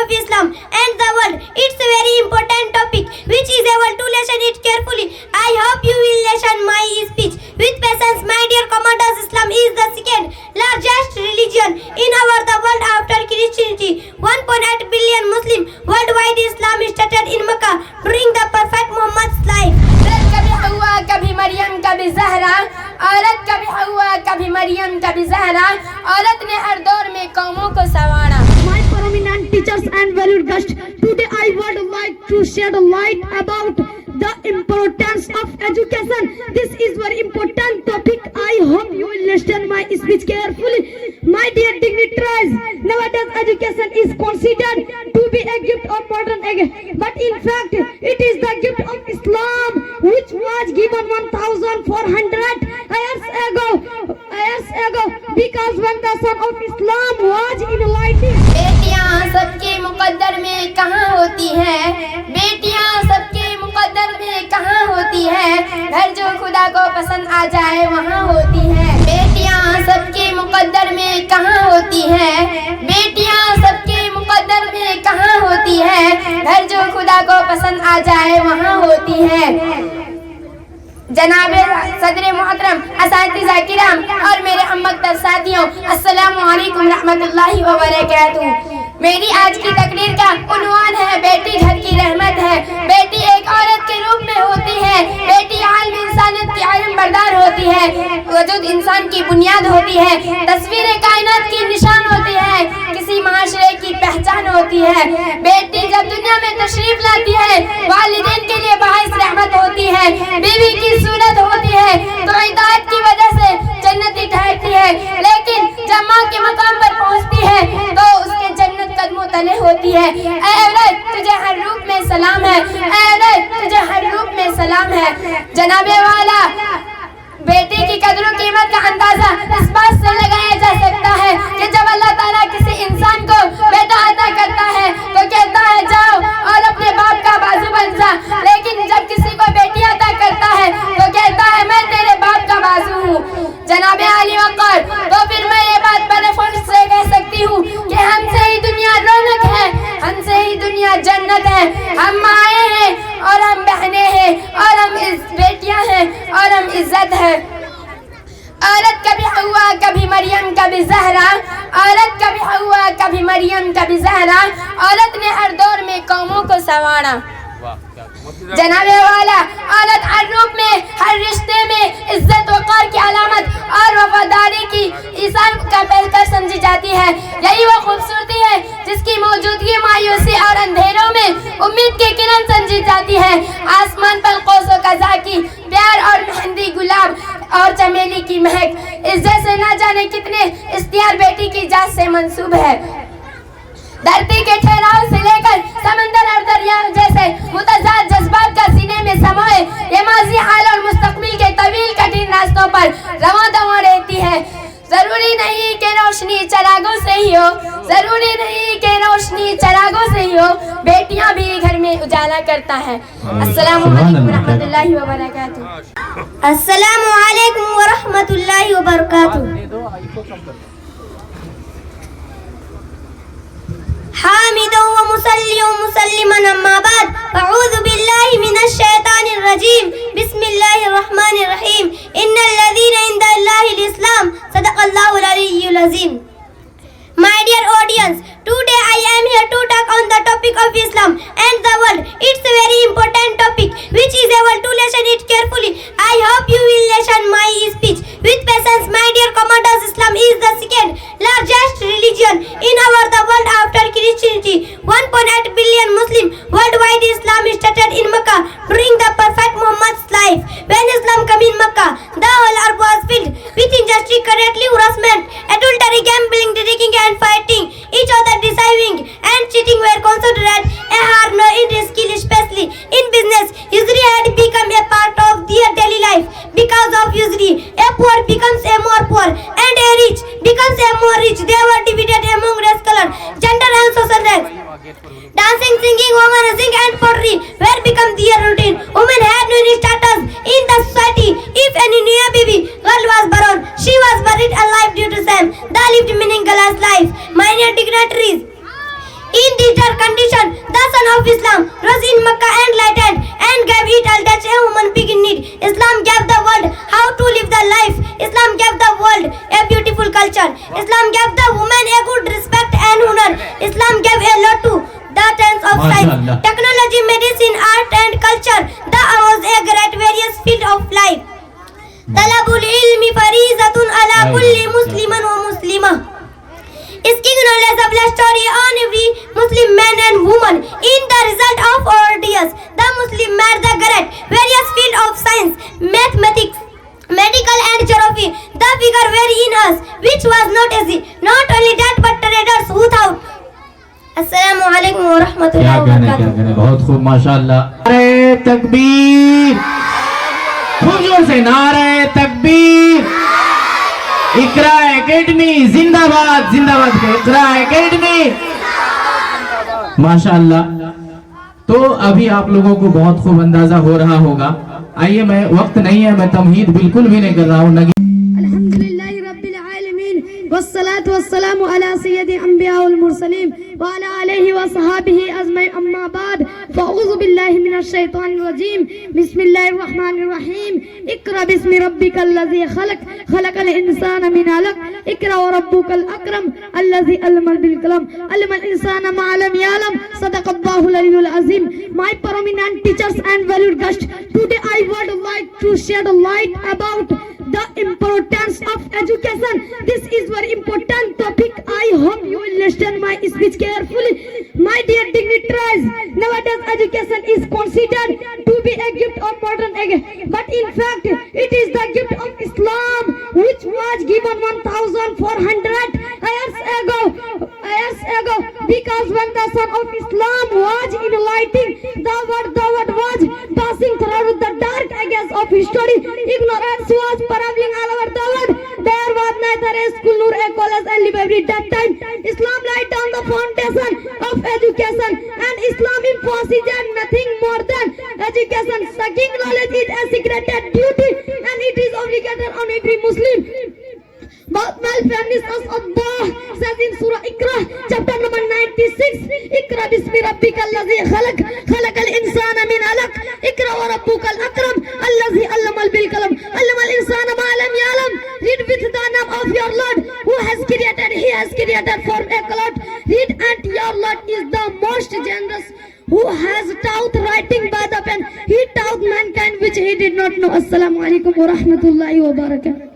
of Islam and the world. It's a very important topic which is able to listen it carefully. I hope you will listen my speech with patience. My dear commanders, Islam is the second largest religion in the world after Christianity. 1.8 billion Muslim worldwide. Islam started in Mecca during the Prophet Muhammad's life. कभी हवा कभी मरियम कभी ज़हरा, औरत कभी हवा कभी मरियम कभी ज़हरा, औरत ने हर दौर में कौमों को संवारा. My prominent teachers and valued guests, today I would like to shed a light about the importance of education. This is very important topic. I hope you will listen my speech carefully. My dear dignitaries, nowadays education is considered to be a gift of modern age, but in fact it is the gift of Islam, which was given 1400 years ago, because when the son of Islam was enlightened. बेटियां सबके मुकद्दर में कहाँ होती हैं, बेटियां सबके मुकद्दर में कहाँ होती हैं, घर जो खुदा को पसंद आ जाए वहाँ होती हैं. बेटियां सबके मुकद्दर में कहाँ होती हैं, बेटियां सबके मुकद्दर में कहाँ होती हैं, घर जो खुदा को पसंद आ जाए वहाँ होती हैं. जनाबे सदर मोहतरम असातिज़ा किराम और मेरे अम्मकतर साथियों, अस्सलामु अलैकुम रहमतुल्लाहि व बरकातुहू. मेरी आज की तकरीर का उन्वान है बेटी घर की रहमत है. बेटी एक औरत के रूप में होती है, बेटी आलम इंसानियत की आलम बरदार होती है, वजूद इंसान की बुनियाद होती है, तस्वीर कायनात की निशान होती है, किसी माशरे की पहचान होती है. बेटी जब दुनिया में तशरीफ लाती है, वालिदैन के लिए बाइस रहमत होती है, बीवी की सूरत होती है तो इताअत की वजह से जन्नती ठहरती है, लेकिन जब माँ के मकाम पर पहुँचती है तो उसके जन्नत कदमों तले होती है. ऐ औरत तुझे हर रूप में सलाम है, ऐ औरत तुझे हर रूप में सलाम है. जनाबे वाला बेटी की कदर और कीमत का अंदाजा इस बात से लगाया जा सकता है कि जब अल्लाह ताला किसी इंसान को बेटा अता करता है तो कहता है जाओ और अपने बाप का बाजू बन जा, लेकिन जब किसी को बेटी अता करता है तो कहता है मैं तेरे बाप का बाजू हूँ. जनाबे आली वक़ार, तो फिर मैं ये बात बड़े फख्र से कह सकती हूँ कि हमसे ही दुनिया रौनक है, हमसे ही दुनिया जन्नत है. हम माएँ हैं और हम बहनें हैं और हम बेटियाँ हैं और हम इज्जत है. औरत कभी हवा कभी मरियम कभी ज़हरा, औरत कभी हवा कभी मरियम कभी ज़हरा, औरत ने हर दौर में कौमों को संवारा. जनाबे वाला औरत हर रूप में, हर रिश्ते में इज्जत वक़ार की अलामत और वफादारी की ईसान का पहलकर समझी जाती है. यही वो खूबसूरती है जिसकी मौजूदगी मायूसी और अंधेरों में उम्मीद की किरण समझी जाती है. आसमान पर कौसो कज़ा की प्यार और मेहंदी गुलाब और चमेली की महक, इस जैसे ना जाने कितने इश्तियार बेटी की जात से मंसूब है. धरती के ठहराव से लेकर समंदर और दरिया जैसे मुतज़ाद जज्बात का सीने में समाए, ये माजी हाल और मुस्तकबिल के तवील कठिन रास्तों पर रवां दवां रहती है. जरूरी नहीं कि रोशनी चरागों से ही हो, जरूरी नहीं कि रोशनी चरागों से ही हो, बेटियां भी घर में उजाला करता है. अस्सलामु अलैकुम रहमतुल्लाहि व बरकातुहू. अस्सलामु अलैकुम व रहमतुल्लाहि व बरकातुहू. حامد ومصلي ومسلما أما بعد أعوذ بالله من الشيطان الرجيم بسم الله الرحمن الرحيم إن الذين عند الله الإسلام صدق الله العلي العظيم. My dear audience, today I am here to talk on the topic of Islam and the world. It's a very important topic which is able to listen it carefully. I hope you will listen my speech with patience. My dear commanders, Islam is the second largest religion in the world after Christianity. 1.8 billion Muslim worldwide. Islam started in Mecca during the Prophet Muhammad's life. When Islam came in Mecca, the whole earth was filled with injustice, corruption, harassment, adultery, gambling, drinking and fighting each other, deceiving and cheating were considered a hard no in skill, especially in business. Usury had become a part of their daily life. Because of usury, a poor becomes a more poor and a rich becomes a more rich. They were divided among race, color, gender and social rank. Dancing, singing, womanizing and pottery were become their routine. Women had no status in the society. If any new baby girl was born, she was buried alive due to shame. They lived meaningless life. Minor dignitaries In this dark condition, the Son of Islam rose in Mecca enlightened and gave it all that a human being in need. Islam gave the world how to live the life. Islam gave the world a beautiful culture. Islam gave the woman a good respect and honor. Islam gave a lot to the terms of science, MashaAllah. technology, medicine, art and culture. The was a great various field of life. Talabul ilmi farizatun ala kulli musliman wa muslimah. Seeking knowledge of the story on every Muslim man and woman. In the result of our years, the Muslim made the great various field of science, mathematics, medical and geography. The figure were in us, which was not easy. Not only that, but traders who thought. Assalamu alaikum wa rahmatullahi wa barakatuh. बहुत खूब माशाअल्लाह. नारे तकबीर, खूब जोर से नारे तकबीर. इकरा एकेडमी जिंदाबाद, जिंदाबाद के इकरा एकेडमी. माशाअल्लाह. तो अभी आप लोगों को बहुत खूब अंदाजा हो रहा होगा. आइए, मैं वक्त नहीं है, मैं तमहीद बिल्कुल भी नहीं कर रहा हूँ. Alhamdulillahi Rabbil Alameen. Wassalatu wassalamu ala sayyidi anbiya wal mursalin wa ala alihi wa sahbihi ajma'in, amma ba'd. Fa'udhu billahi minash shaitanir rajim. Bismillahir rahmanir rahim. Iqra bismi rabbikal ladzi khalaq, khalaqal insana min 'alaq. Iqra wa rabbukal akram alladzi 'allama bil qalam, 'allama al insana ma lam ya'lam. Sadaqallahu al-aliyyul azim. My prominent teachers and valued guests, today I would like to shed a light about the importance of education. This is very important topic. I hope you will listen my speech carefully. My dear dignitaries, nowadays education is considered to be a gift of modern age, but in fact it is the gift of Islam, which was given 1400 years ago, because when the son of Islam was enlightening the world was passing through the dark ages of history. Ignorance was prevailing all over the world. There was neither a school nor a college and library at that time. Islam laid down the foundation of education, and Islam emphasizes nothing more than education. Seeking knowledge is a sacred duty, and it is obligatory on every Muslim. But malfairness of Allah says in Surah Iqra, chapter number 96, Iqra bismi rabbikal ladzi khalaq, khalaqal insana min 'alaq. Iqra wa rabbukal akram alladzi 'allama bil qalam, 'allama al insana ma lam ya'lam. Read with the name of your Lord who has created. He has created for a cloud. Read, and your Lord is the most generous, who has taught writing by the pen. He taught mankind which he did not know. Assalamu alaikum wa rahmatullahi wa barakatuh.